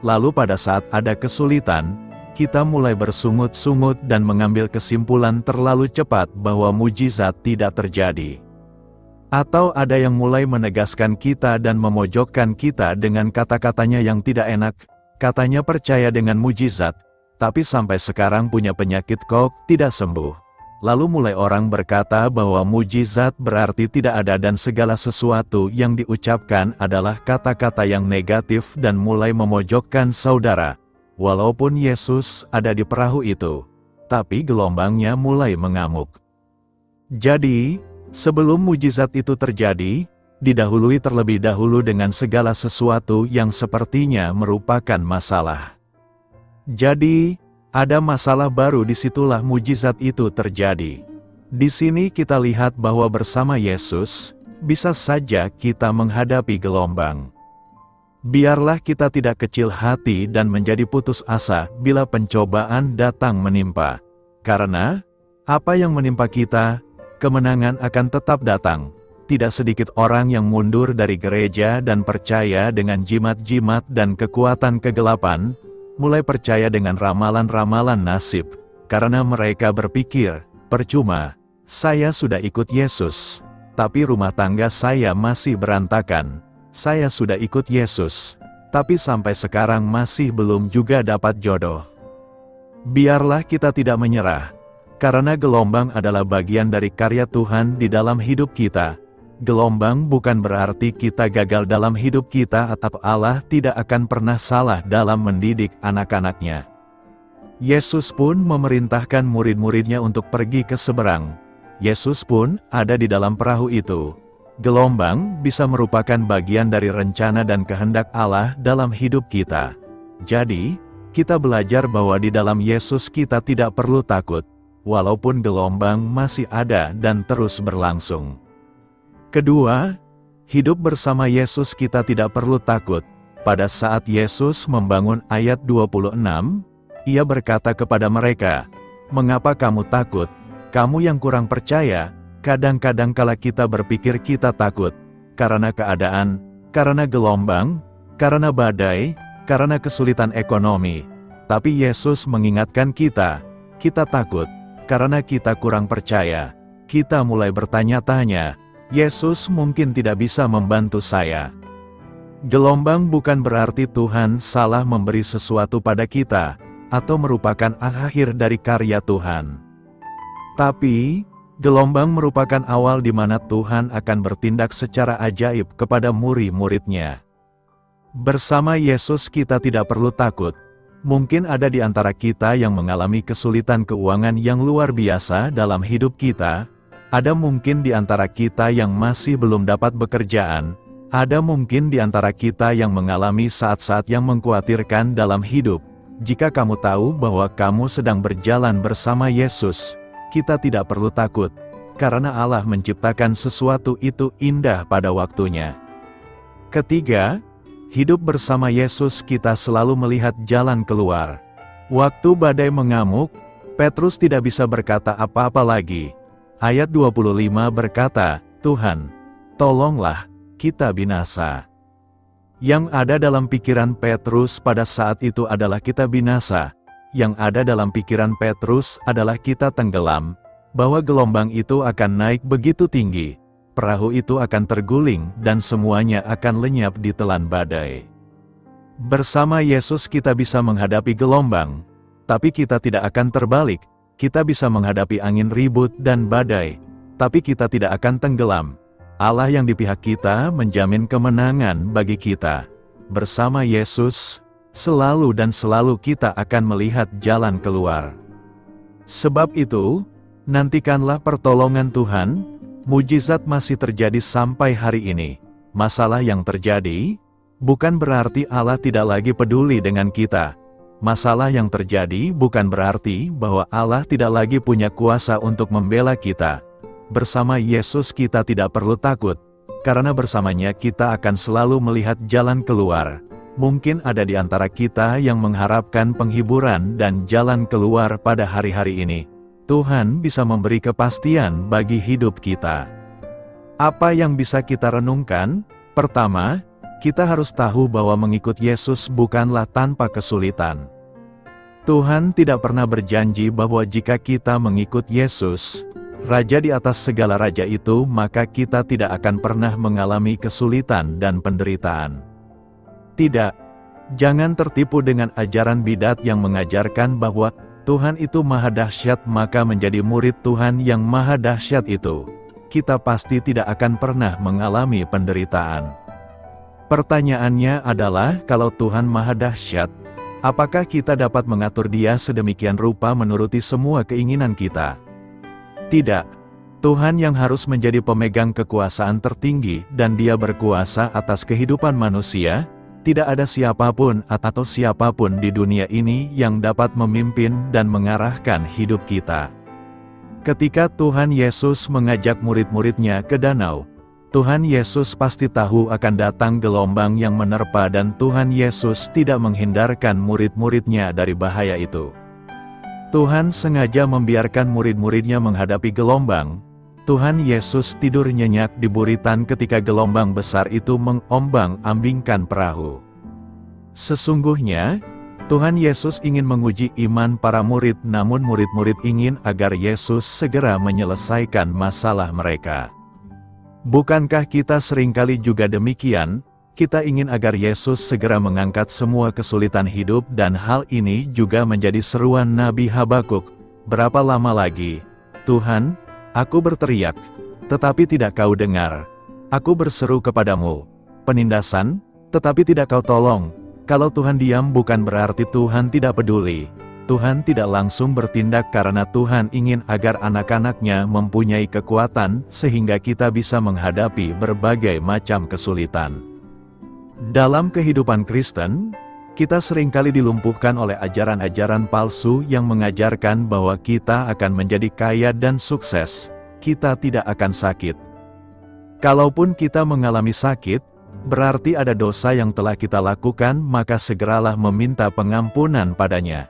S1: lalu pada saat ada kesulitan, kita mulai bersungut-sungut dan mengambil kesimpulan terlalu cepat bahwa mujizat tidak terjadi. Atau ada yang mulai menegaskan kita dan memojokkan kita dengan kata-katanya yang tidak enak, katanya percaya dengan mujizat, tapi sampai sekarang punya penyakit kok tidak sembuh. Lalu mulai orang berkata bahwa mujizat berarti tidak ada dan segala sesuatu yang diucapkan adalah kata-kata yang negatif dan mulai memojokkan saudara. Walaupun Yesus ada di perahu itu, tapi gelombangnya mulai mengamuk. Jadi, sebelum mujizat itu terjadi, didahului terlebih dahulu dengan segala sesuatu yang sepertinya merupakan masalah. Jadi, ada masalah baru, disitulah mujizat itu terjadi. Di sini kita lihat bahwa bersama Yesus, bisa saja kita menghadapi gelombang. Biarlah kita tidak kecil hati dan menjadi putus asa bila pencobaan datang menimpa. Karena, apa yang menimpa kita, kemenangan akan tetap datang. Tidak sedikit orang yang mundur dari gereja dan percaya dengan jimat-jimat dan kekuatan kegelapan, mulai percaya dengan ramalan-ramalan nasib, karena mereka berpikir, percuma, saya sudah ikut Yesus, tapi rumah tangga saya masih berantakan. Saya sudah ikut Yesus, tapi sampai sekarang masih belum juga dapat jodoh. Biarlah kita tidak menyerah, karena gelombang adalah bagian dari karya Tuhan di dalam hidup kita. Gelombang bukan berarti kita gagal dalam hidup kita atau Allah tidak akan pernah salah dalam mendidik anak-anaknya. Yesus pun memerintahkan murid-muridnya untuk pergi ke seberang. Yesus pun ada di dalam perahu itu. Gelombang bisa merupakan bagian dari rencana dan kehendak Allah dalam hidup kita. Jadi, kita belajar bahwa di dalam Yesus kita tidak perlu takut, walaupun gelombang masih ada dan terus berlangsung. Kedua, hidup bersama Yesus kita tidak perlu takut. Pada saat Yesus membangun ayat 26, Ia berkata kepada mereka, "Mengapa kamu takut? Kamu yang kurang percaya." Kadang-kadang kala kita berpikir kita takut, karena keadaan, karena gelombang, karena badai, karena kesulitan ekonomi. Tapi Yesus mengingatkan kita takut, karena kita kurang percaya. Kita mulai bertanya-tanya, Yesus mungkin tidak bisa membantu saya. Gelombang bukan berarti Tuhan salah memberi sesuatu pada kita, atau merupakan akhir dari karya Tuhan. Tapi, gelombang merupakan awal di mana Tuhan akan bertindak secara ajaib kepada murid-muridnya. Bersama Yesus kita tidak perlu takut. Mungkin ada di antara kita yang mengalami kesulitan keuangan yang luar biasa dalam hidup kita. Ada mungkin di antara kita yang masih belum dapat pekerjaan. Ada mungkin di antara kita yang mengalami saat-saat yang mengkhawatirkan dalam hidup. Jika kamu tahu bahwa kamu sedang berjalan bersama Yesus, kita tidak perlu takut, karena Allah menciptakan sesuatu itu indah pada waktunya. Ketiga, hidup bersama Yesus kita selalu melihat jalan keluar. Waktu badai mengamuk, Petrus tidak bisa berkata apa-apa lagi. Ayat 25 berkata, "Tuhan, tolonglah, kita binasa." Yang ada dalam pikiran Petrus pada saat itu adalah kita binasa. Yang ada dalam pikiran Petrus adalah kita tenggelam, bahwa gelombang itu akan naik begitu tinggi. perahu itu akan terguling dan semuanya akan lenyap di telan badai. Bersama Yesus kita bisa menghadapi gelombang, tapi kita tidak akan terbalik. Kita bisa menghadapi angin ribut dan badai, tapi kita tidak akan tenggelam. Allah yang di pihak kita menjamin kemenangan bagi kita. Bersama Yesus, selalu dan selalu kita akan melihat jalan keluar. Sebab itu, nantikanlah pertolongan Tuhan. Mujizat masih terjadi sampai hari ini. Masalah yang terjadi bukan berarti Allah tidak lagi peduli dengan kita. Masalah yang terjadi bukan berarti bahwa Allah tidak lagi punya kuasa untuk membela kita. Bersama Yesus kita tidak perlu takut, karena bersamanya kita akan selalu melihat jalan keluar. Mungkin ada di antara kita yang mengharapkan penghiburan dan jalan keluar pada hari-hari ini. Tuhan bisa memberi kepastian bagi hidup kita. Apa yang bisa kita renungkan? Pertama, kita harus tahu bahwa mengikut Yesus bukanlah tanpa kesulitan. Tuhan tidak pernah berjanji bahwa jika kita mengikut Yesus, Raja di atas segala raja itu, maka kita tidak akan pernah mengalami kesulitan dan penderitaan. Tidak, jangan tertipu dengan ajaran bidat yang mengajarkan bahwa Tuhan itu maha dahsyat, maka menjadi murid Tuhan yang maha dahsyat itu, kita pasti tidak akan pernah mengalami penderitaan. Pertanyaannya adalah, kalau Tuhan maha dahsyat, apakah kita dapat mengatur Dia sedemikian rupa menuruti semua keinginan kita? Tidak. Tuhan yang harus menjadi pemegang kekuasaan tertinggi dan Dia berkuasa atas kehidupan manusia. Tidak ada siapapun atau siapapun di dunia ini yang dapat memimpin dan mengarahkan hidup kita. Ketika Tuhan Yesus mengajak murid-muridnya ke danau, Tuhan Yesus pasti tahu akan datang gelombang yang menerpa dan Tuhan Yesus tidak menghindarkan murid-muridnya dari bahaya itu. Tuhan sengaja membiarkan murid-muridnya menghadapi gelombang. Tuhan Yesus tidur nyenyak di buritan ketika gelombang besar itu mengombang-ambingkan perahu. Sesungguhnya, Tuhan Yesus ingin menguji iman para murid, namun murid-murid ingin agar Yesus segera menyelesaikan masalah mereka. Bukankah kita seringkali juga demikian? Kita ingin agar Yesus segera mengangkat semua kesulitan hidup, dan hal ini juga menjadi seruan Nabi Habakuk. Berapa lama lagi, Tuhan? Aku berteriak, tetapi tidak kau dengar. Aku berseru kepadamu, penindasan, tetapi tidak kau tolong. Kalau Tuhan diam bukan berarti Tuhan tidak peduli. Tuhan tidak langsung bertindak karena Tuhan ingin agar anak-anaknya mempunyai kekuatan sehingga kita bisa menghadapi berbagai macam kesulitan. Dalam kehidupan Kristen, kita seringkali dilumpuhkan oleh ajaran-ajaran palsu yang mengajarkan bahwa kita akan menjadi kaya dan sukses. Kita tidak akan sakit. Kalaupun kita mengalami sakit, berarti ada dosa yang telah kita lakukan, maka segeralah meminta pengampunan padanya.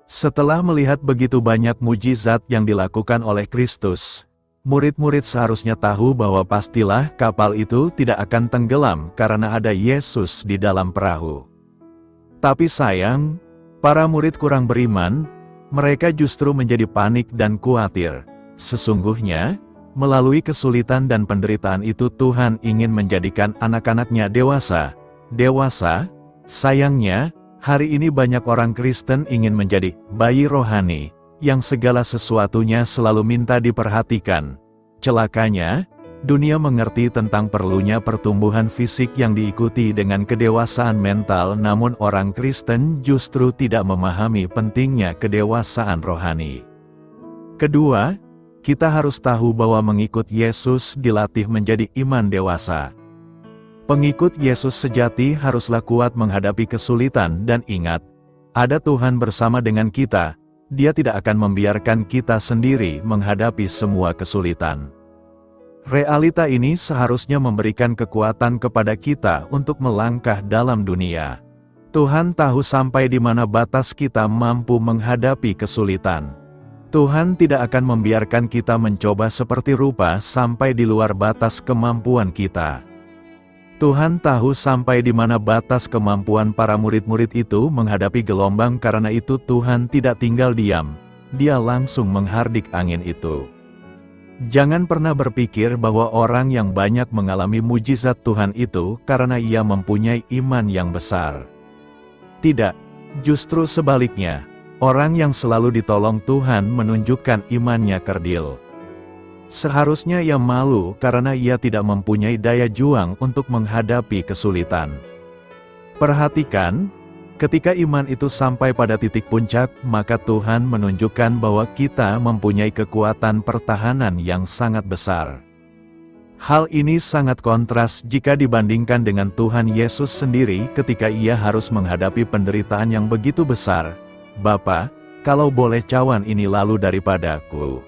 S1: Setelah melihat begitu banyak mujizat yang dilakukan oleh Kristus, murid-murid seharusnya tahu bahwa pastilah kapal itu tidak akan tenggelam karena ada Yesus di dalam perahu. Tapi sayang, para murid kurang beriman, mereka justru menjadi panik dan khawatir. Sesungguhnya, melalui kesulitan dan penderitaan itu Tuhan ingin menjadikan anak-anaknya dewasa. Dewasa, sayangnya, hari ini banyak orang Kristen ingin menjadi bayi rohani, yang segala sesuatunya selalu minta diperhatikan. Celakanya, dunia mengerti tentang perlunya pertumbuhan fisik yang diikuti dengan kedewasaan mental, namun orang Kristen justru tidak memahami pentingnya kedewasaan rohani. Kedua, kita harus tahu bahwa mengikut Yesus dilatih menjadi iman dewasa. Pengikut Yesus sejati haruslah kuat menghadapi kesulitan dan ingat, ada Tuhan bersama dengan kita. Dia tidak akan membiarkan kita sendiri menghadapi semua kesulitan. Realita ini seharusnya memberikan kekuatan kepada kita untuk melangkah dalam dunia. Tuhan tahu sampai di mana batas kita mampu menghadapi kesulitan. Tuhan tidak akan membiarkan kita mencoba seperti rupa sampai di luar batas kemampuan kita. Tuhan tahu sampai di mana batas kemampuan para murid-murid itu menghadapi gelombang, karena itu Tuhan tidak tinggal diam. Dia langsung menghardik angin itu. Jangan pernah berpikir bahwa orang yang banyak mengalami mujizat Tuhan itu karena ia mempunyai iman yang besar. Tidak, justru sebaliknya, orang yang selalu ditolong Tuhan menunjukkan imannya kerdil. Seharusnya ia malu karena ia tidak mempunyai daya juang untuk menghadapi kesulitan. Perhatikan, ketika iman itu sampai pada titik puncak, maka Tuhan menunjukkan bahwa kita mempunyai kekuatan pertahanan yang sangat besar. Hal ini sangat kontras jika dibandingkan dengan Tuhan Yesus sendiri ketika ia harus menghadapi penderitaan yang begitu besar. Bapa, kalau boleh cawan ini lalu daripadaku.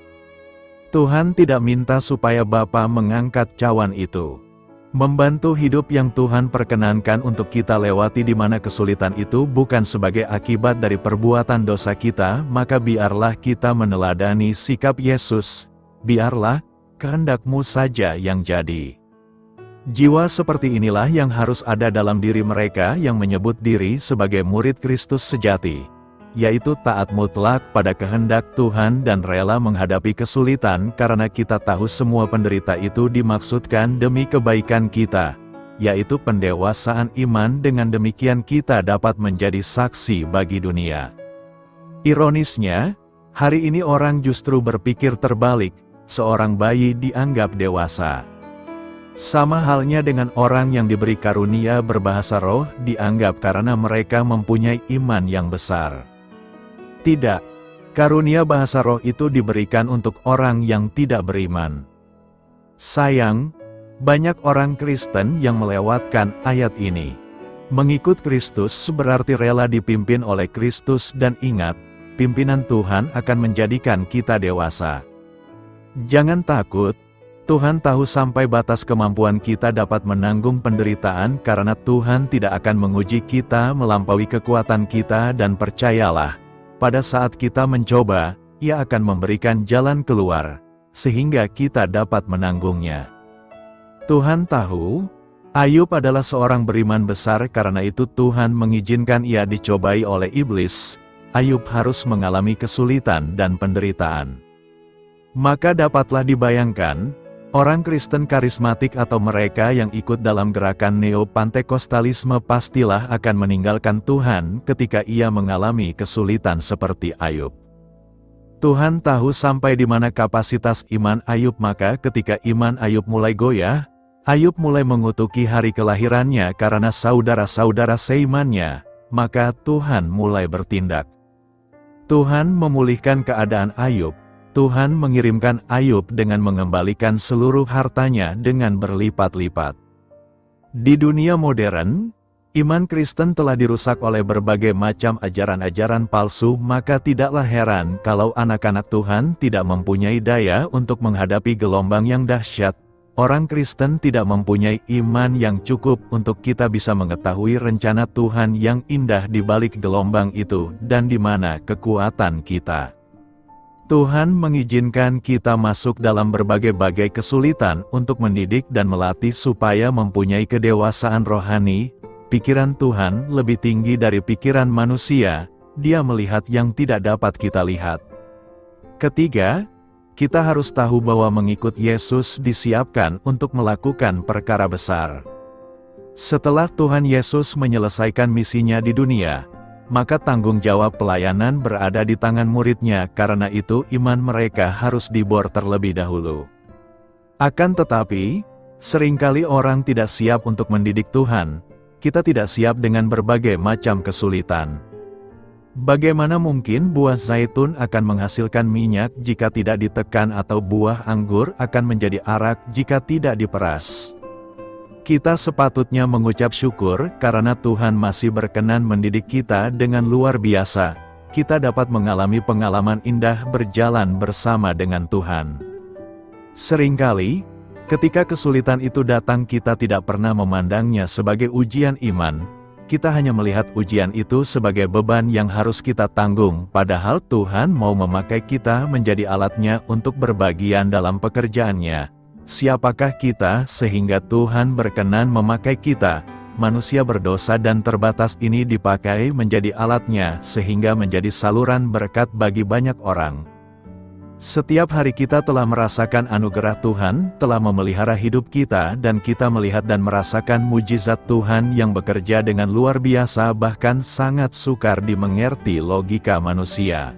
S1: Tuhan tidak minta supaya Bapa mengangkat cawan itu. Membantu hidup yang Tuhan perkenankan untuk kita lewati di mana kesulitan itu bukan sebagai akibat dari perbuatan dosa kita, maka biarlah kita meneladani sikap Yesus. Biarlah kehendak-Mu saja yang jadi. Jiwa seperti inilah yang harus ada dalam diri mereka yang menyebut diri sebagai murid Kristus sejati, yaitu taat mutlak pada kehendak Tuhan dan rela menghadapi kesulitan karena kita tahu semua penderita itu dimaksudkan demi kebaikan kita, yaitu pendewasaan iman. Dengan demikian kita dapat menjadi saksi bagi dunia. Ironisnya, hari ini orang justru berpikir terbalik, seorang bayi dianggap dewasa. Sama halnya dengan orang yang diberi karunia berbahasa roh dianggap karena mereka mempunyai iman yang besar. Tidak, karunia bahasa roh itu diberikan untuk orang yang tidak beriman. Sayang, banyak orang Kristen yang melewatkan ayat ini. Mengikut Kristus berarti rela dipimpin oleh Kristus, dan ingat, pimpinan Tuhan akan menjadikan kita dewasa. Jangan takut, Tuhan tahu sampai batas kemampuan kita dapat menanggung penderitaan karena Tuhan tidak akan menguji kita melampaui kekuatan kita, dan percayalah, pada saat kita mencoba, Ia akan memberikan jalan keluar, sehingga kita dapat menanggungnya. Tuhan tahu, Ayub adalah seorang beriman besar, karena itu Tuhan mengizinkan ia dicobai oleh iblis. Ayub harus mengalami kesulitan dan penderitaan. Maka dapatlah dibayangkan, orang Kristen karismatik atau mereka yang ikut dalam gerakan Neo-Pantekostalisme pastilah akan meninggalkan Tuhan ketika ia mengalami kesulitan seperti Ayub. Tuhan tahu sampai di mana kapasitas iman Ayub, maka ketika iman Ayub mulai goyah, Ayub mulai mengutuki hari kelahirannya karena saudara-saudara seimannya, maka Tuhan mulai bertindak. Tuhan memulihkan keadaan Ayub. Tuhan mengirimkan Ayub dengan mengembalikan seluruh hartanya dengan berlipat-lipat. Di dunia modern, iman Kristen telah dirusak oleh berbagai macam ajaran-ajaran palsu, maka tidaklah heran kalau anak-anak Tuhan tidak mempunyai daya untuk menghadapi gelombang yang dahsyat. Orang Kristen tidak mempunyai iman yang cukup untuk kita bisa mengetahui rencana Tuhan yang indah di balik gelombang itu, dan di mana kekuatan kita. Tuhan mengizinkan kita masuk dalam berbagai-bagai kesulitan untuk mendidik dan melatih supaya mempunyai kedewasaan rohani. Pikiran Tuhan lebih tinggi dari pikiran manusia, Dia melihat yang tidak dapat kita lihat. Ketiga, kita harus tahu bahwa mengikut Yesus disiapkan untuk melakukan perkara besar. Setelah Tuhan Yesus menyelesaikan misinya di dunia, maka tanggung jawab pelayanan berada di tangan muridnya, karena itu iman mereka harus dibor terlebih dahulu. Akan tetapi, seringkali orang tidak siap untuk mendidik Tuhan. Kita tidak siap dengan berbagai macam kesulitan. Bagaimana mungkin buah zaitun akan menghasilkan minyak jika tidak ditekan, atau buah anggur akan menjadi arak jika tidak diperas? Kita sepatutnya mengucap syukur karena Tuhan masih berkenan mendidik kita dengan luar biasa. Kita dapat mengalami pengalaman indah berjalan bersama dengan Tuhan. Seringkali, ketika kesulitan itu datang, kita tidak pernah memandangnya sebagai ujian iman. Kita hanya melihat ujian itu sebagai beban yang harus kita tanggung, padahal Tuhan mau memakai kita menjadi alatnya untuk berbagian dalam pekerjaannya. Siapakah kita sehingga Tuhan berkenan memakai kita? Manusia berdosa dan terbatas ini dipakai menjadi alatnya sehingga menjadi saluran berkat bagi banyak orang. Setiap hari kita telah merasakan anugerah Tuhan, telah memelihara hidup kita, dan kita melihat dan merasakan mujizat Tuhan yang bekerja dengan luar biasa, bahkan sangat sukar dimengerti logika manusia.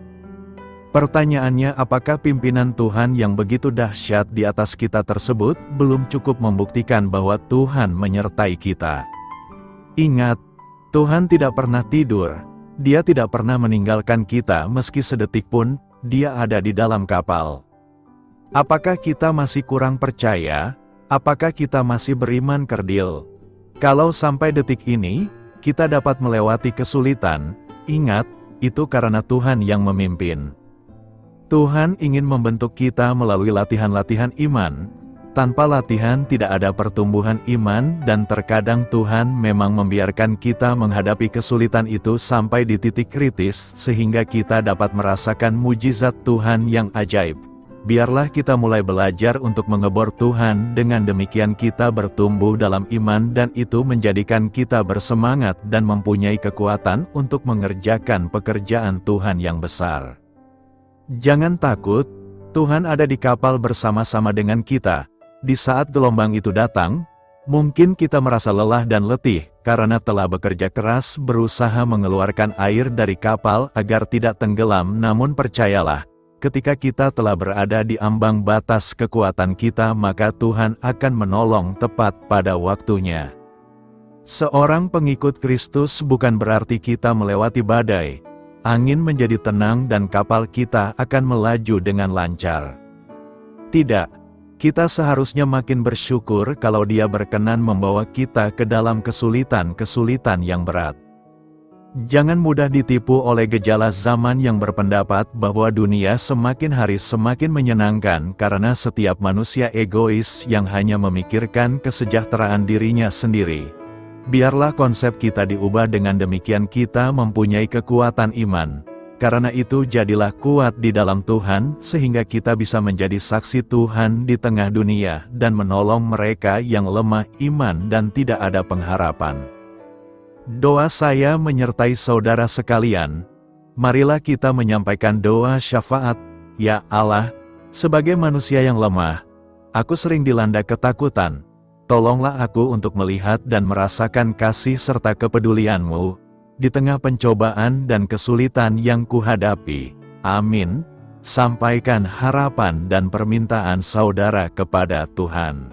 S1: Pertanyaannya, apakah pimpinan Tuhan yang begitu dahsyat di atas kita tersebut belum cukup membuktikan bahwa Tuhan menyertai kita? Ingat, Tuhan tidak pernah tidur. Dia tidak pernah meninggalkan kita meski sedetik pun. Dia ada di dalam kapal. Apakah kita masih kurang percaya? Apakah kita masih beriman kerdil? Kalau sampai detik ini, kita dapat melewati kesulitan, ingat, itu karena Tuhan yang memimpin. Tuhan ingin membentuk kita melalui latihan-latihan iman. Tanpa latihan tidak ada pertumbuhan iman, dan terkadang Tuhan memang membiarkan kita menghadapi kesulitan itu sampai di titik kritis, sehingga kita dapat merasakan mujizat Tuhan yang ajaib. Biarlah kita mulai belajar untuk mengebor Tuhan, dengan demikian kita bertumbuh dalam iman dan itu menjadikan kita bersemangat dan mempunyai kekuatan untuk mengerjakan pekerjaan Tuhan yang besar. Jangan takut, Tuhan ada di kapal bersama-sama dengan kita. Di saat gelombang itu datang, mungkin kita merasa lelah dan letih, karena telah bekerja keras berusaha mengeluarkan air dari kapal agar tidak tenggelam. Namun percayalah, ketika kita telah berada di ambang batas kekuatan kita, maka Tuhan akan menolong tepat pada waktunya. Seorang pengikut Kristus bukan berarti kita melewati badai. Angin menjadi tenang dan kapal kita akan melaju dengan lancar. Tidak. Kita seharusnya makin bersyukur kalau Dia berkenan membawa kita ke dalam kesulitan-kesulitan yang berat. Jangan mudah ditipu oleh gejala zaman yang berpendapat bahwa dunia semakin hari semakin menyenangkan karena setiap manusia egois yang hanya memikirkan kesejahteraan dirinya sendiri. Biarlah konsep kita diubah, dengan demikian kita mempunyai kekuatan iman. Karena itu jadilah kuat di dalam Tuhan, sehingga kita bisa menjadi saksi Tuhan di tengah dunia, dan menolong mereka yang lemah iman dan tidak ada pengharapan. Doa saya menyertai saudara sekalian. Marilah kita menyampaikan doa syafaat. Ya Allah, sebagai manusia yang lemah, aku sering dilanda ketakutan. Tolonglah aku untuk melihat dan merasakan kasih serta kepedulian-Mu di tengah pencobaan dan kesulitan yang kuhadapi. Amin. Sampaikan harapan dan permintaan saudara kepada Tuhan.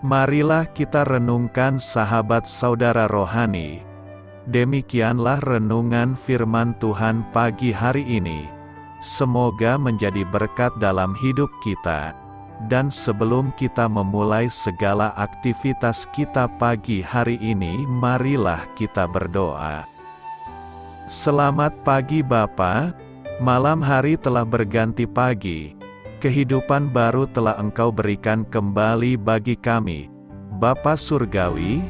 S1: Marilah kita renungkan sahabat saudara rohani. Demikianlah renungan firman Tuhan pagi hari ini. Semoga menjadi berkat dalam hidup kita. Dan sebelum kita memulai segala aktivitas kita pagi hari ini, marilah kita berdoa. Selamat pagi Bapa, malam hari telah berganti pagi. Kehidupan baru telah Engkau berikan kembali bagi kami. Bapa Surgawi,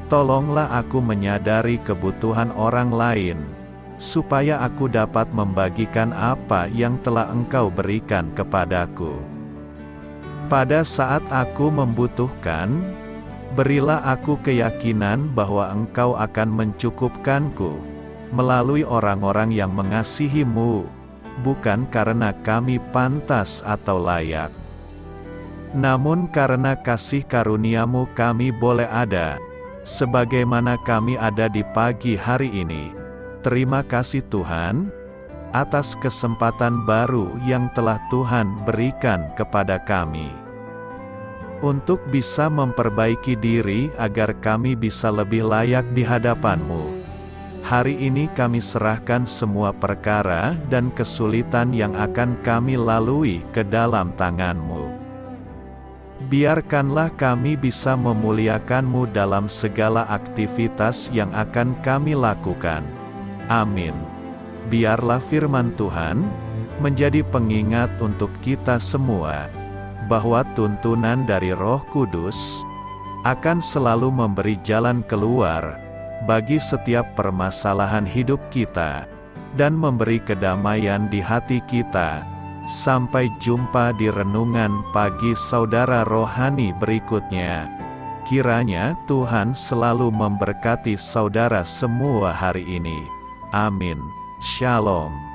S1: tolonglah aku menyadari kebutuhan orang lain, supaya aku dapat membagikan apa yang telah Engkau berikan kepadaku. Pada saat aku membutuhkan, berilah aku keyakinan bahwa Engkau akan mencukupkanku, melalui orang-orang yang mengasihi-Mu, bukan karena kami pantas atau layak, namun karena kasih karunia-Mu kami boleh ada, sebagaimana kami ada di pagi hari ini. Terima kasih Tuhan, atas kesempatan baru yang telah Tuhan berikan kepada kami, untuk bisa memperbaiki diri agar kami bisa lebih layak di hadapan-Mu. Hari ini kami serahkan semua perkara dan kesulitan yang akan kami lalui ke dalam tangan-Mu. Biarkanlah kami bisa memuliakan-Mu dalam segala aktivitas yang akan kami lakukan. Amin. Biarlah firman Tuhan menjadi pengingat untuk kita semua, bahwa tuntunan dari Roh Kudus akan selalu memberi jalan keluar bagi setiap permasalahan hidup kita, dan memberi kedamaian di hati kita. Sampai jumpa di renungan pagi saudara rohani berikutnya. Kiranya Tuhan selalu memberkati saudara semua hari ini. Amin. Shalom.